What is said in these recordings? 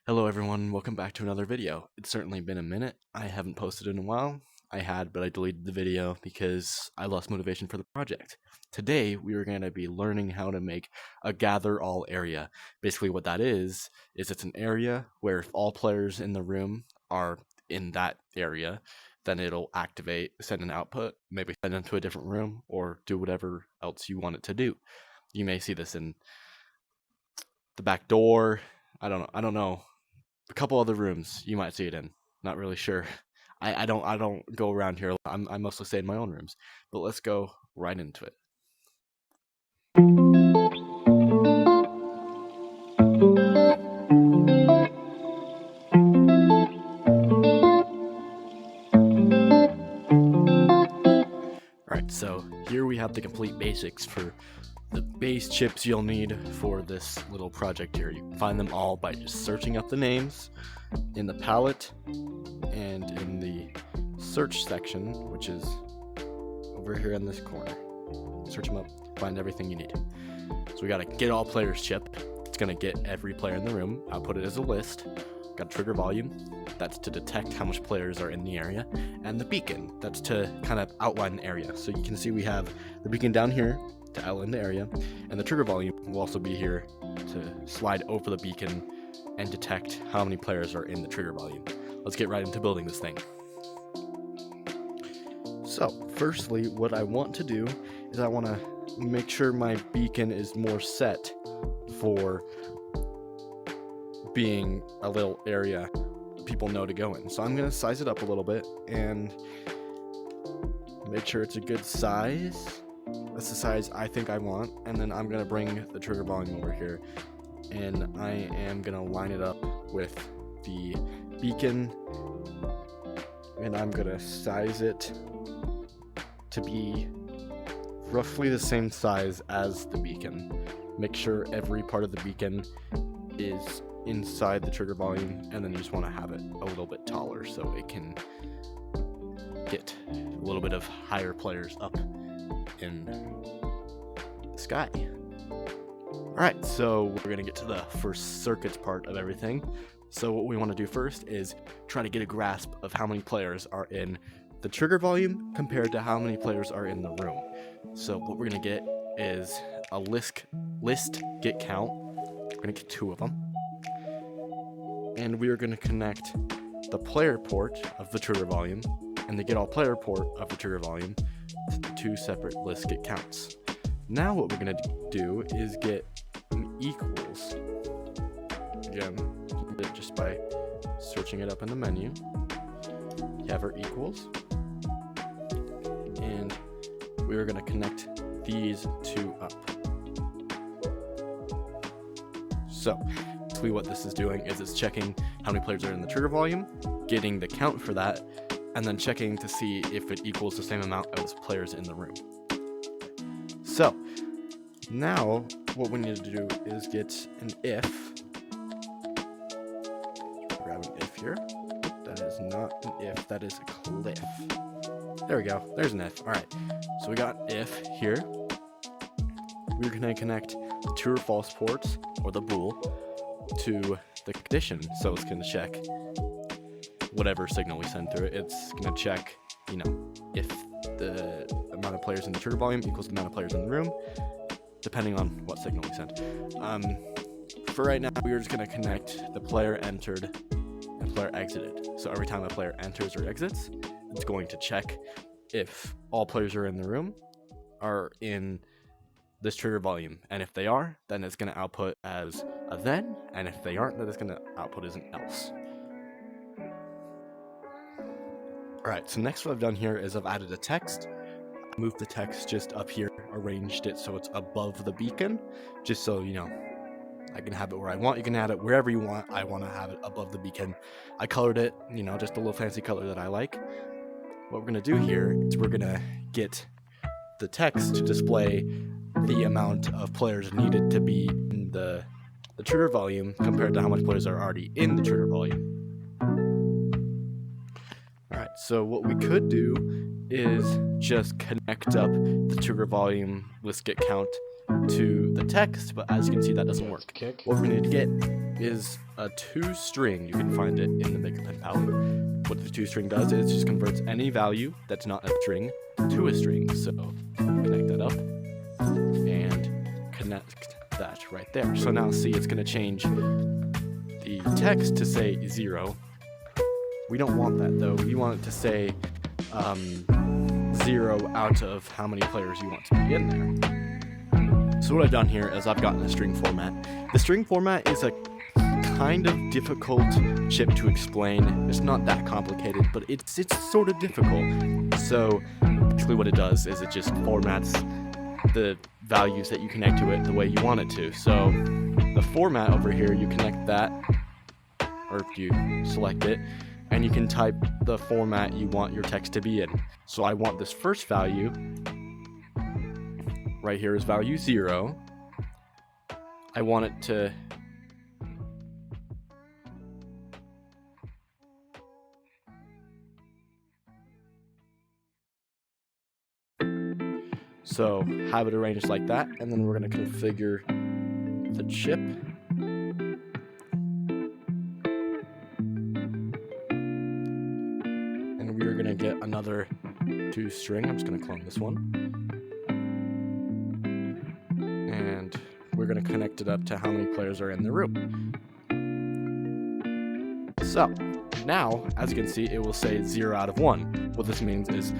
Hello everyone, welcome back to another video. It's certainly been a minute. I haven't posted in a while. I had, but I deleted the video because I lost motivation for the project. Today, we are going to be learning how to make a gather all area. Basically what that is it's an area where if all players in the room are in that area, then it'll activate, send an output, maybe send them to a different room, or do whatever else you want it to do. You may see this in the back door. I don't know. A couple other rooms you might see it in. Not really sure. I don't go around here. I mostly stay in my own rooms. But let's go right into it. Alright, so here we have the complete basics for the base chips you'll need for this little project here. You can find them all by just searching up the names in the palette and in the search section, which is over here in this corner. Search them up, find everything you need. So we got a get all players chip. It's gonna get every player in the room. I'll put it as a list. Got a trigger volume. That's to detect how much players are in the area. And the beacon. That's to kind of outline the area. So you can see we have the beacon down here to outline the area. And the trigger volume will also be here to slide over the beacon and detect how many players are in the trigger volume. Let's get right into building this thing. So, firstly, what I want to do is I want to make sure my beacon is more set for being a little area people know to go in. So I'm going to size it up a little bit and make sure it's a good size. That's the size I think I want. And then I'm going to bring the trigger volume over here and I am going to line it up with the beacon and I'm going to size it to be roughly the same size as the beacon. Make sure every part of the beacon is inside the trigger volume, and then you just want to have it a little bit taller so it can get a little bit of higher players up in the sky. Alright, so we're going to get to the first circuits part of everything. So what we want to do first is try to get a grasp of how many players are in the trigger volume compared to how many players are in the room. So what we're going to get is a list get count. We're going to get 2 of them. And we are going to connect the player port of the trigger volume and the get all player port of the trigger volume to the 2 separate list get counts. Now what we're going to do is get an equals. Again, you get it just by searching it up in the menu. You have our equals. And we're going to connect these 2 up. So, basically what this is doing is it's checking how many players are in the trigger volume, getting the count for that, and then checking to see if it equals the same amount as players in the room. So, now what we need to do is get an if. Grab an if here. That is not an if, that is a cliff. There we go, there's an if. Alright, so we got if here. We're going to connect the true or false ports, or the bool, to the condition. So it's going to check whatever signal we send through it. It's going to check, if the amount of players in the trigger volume equals the amount of players in the room, depending on what signal we send. For right now, we're just going to connect the player entered and player exited. So every time a player enters or exits, it's going to check if all players are in the room are in this trigger volume, and if they are, then it's going to output as a then, and if they aren't, then it's going to output as an else. Alright, so next what I've done here is I've added a text. I moved the text just up here, arranged it so it's above the beacon, just so I can have it where I want. You can add it wherever you want. I want to have it above the beacon. I colored it, just a little fancy color that I like. What we're going to do here is we're going to get the text to display the amount of players needed to be in the trigger volume compared to how much players are already in the trigger volume. Alright, so what we could do is just connect up the trigger volume list get count to the text, but as you can see, that doesn't work. What we're going to get is a toString. You can find it in the MakerPen palette. What the toString does is just converts any value that's not a string to a string. So connect that up and connect that right there. So now see, it's going to change the text to say 0. We don't want that though. We want it to say 0 out of how many players you want to be in there. So what I've done here is I've gotten a string format. The string format is a kind of difficult chip to explain. It's not that complicated, but it's sort of difficult. So basically what it does is it just formats the values that you connect to it the way you want it to. So the format over here, you connect that, or you select it, and you can type the format you want your text to be in. So I want this first value, right here is value 0. I want it to so have it arranged like that, and then we're going to configure the chip. And we're going to get another toString. I'm just going to clone this one. And we're going to connect it up to how many players are in the room. So now, as you can see, it will say 0 out of 1. What this means is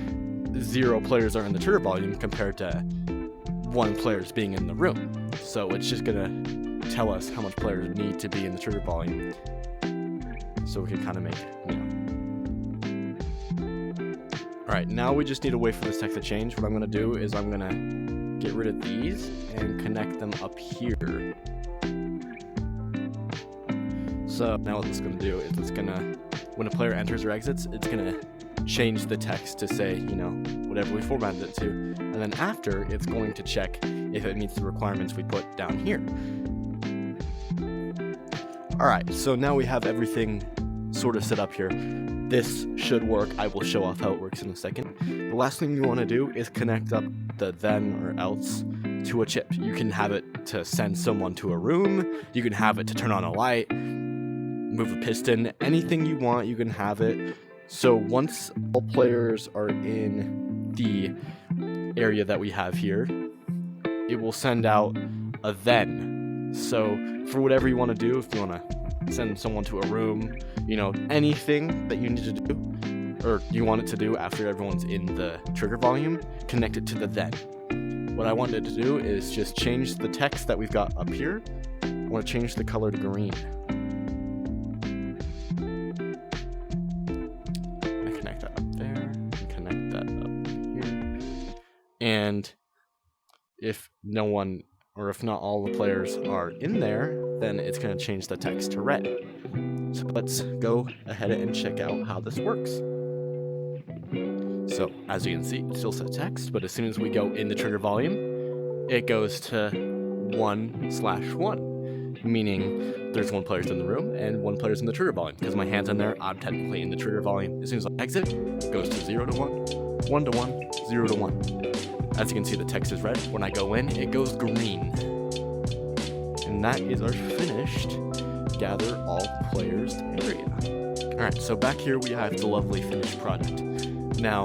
0 players are in the trigger volume compared to 1 players being in the room. So it's just going to tell us how much players need to be in the trigger volume. So we can kind of make, Alright, now we just need to wait for this text to change. What I'm going to do is I'm going to get rid of these and connect them up here. So now what this is going to do is it's going to, when a player enters or exits, it's going to change the text to say, whatever we formatted it to. And then after, it's going to check if it meets the requirements we put down here. Alright, so now we have everything sort of set up here. This should work. I will show off how it works in a second. The last thing you want to do is connect up the then or else to a chip. You can have it to send someone to a room. You can have it to turn on a light, move a piston, anything you want, you can have it. So once all players are in the area that we have here, it will send out a then. So for whatever you want to do, if you want to send someone to a room, anything that you need to do, or you want it to do after everyone's in the trigger volume, connect it to the then. What I wanted to do is just change the text that we've got up here. I want to change the color to green. And if no one, or if not all the players are in there, then it's going to change the text to red. So let's go ahead and check out how this works. So as you can see, it still says text, but as soon as we go in the trigger volume, it goes to 1/1, meaning there's 1 player in the room and 1 player in the trigger volume. Because my hand's in there, I'm technically in the trigger volume. As soon as I exit, it goes to 0 to 1, 1 to 1, 0 to 1. As you can see, the text is red. When I go in, it goes green. And that is our finished gather all players area. Alright, so back here we have the lovely finished product. Now,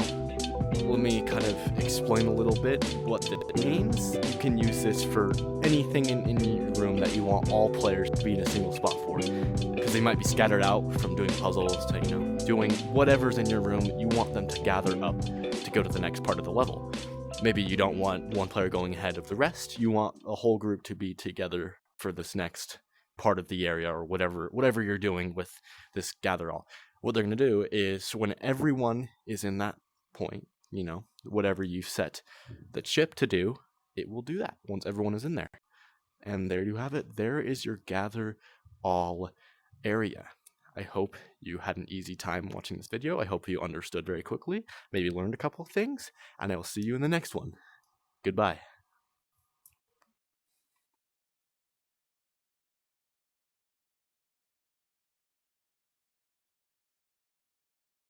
let me kind of explain a little bit what it means. You can use this for anything in your room that you want all players to be in a single spot for. Because they might be scattered out from doing puzzles to, doing whatever's in your room. You want them to gather up to go to the next part of the level. Maybe you don't want 1 player going ahead of the rest. You want a whole group to be together for this next part of the area, or whatever you're doing with this gather all. What they're going to do is when everyone is in that point, whatever you've set the chip to do, it will do that once everyone is in there. And there you have it. There is your gather all area. I hope you had an easy time watching this video. I hope you understood very quickly, maybe learned a couple of things, and I will see you in the next one. Goodbye.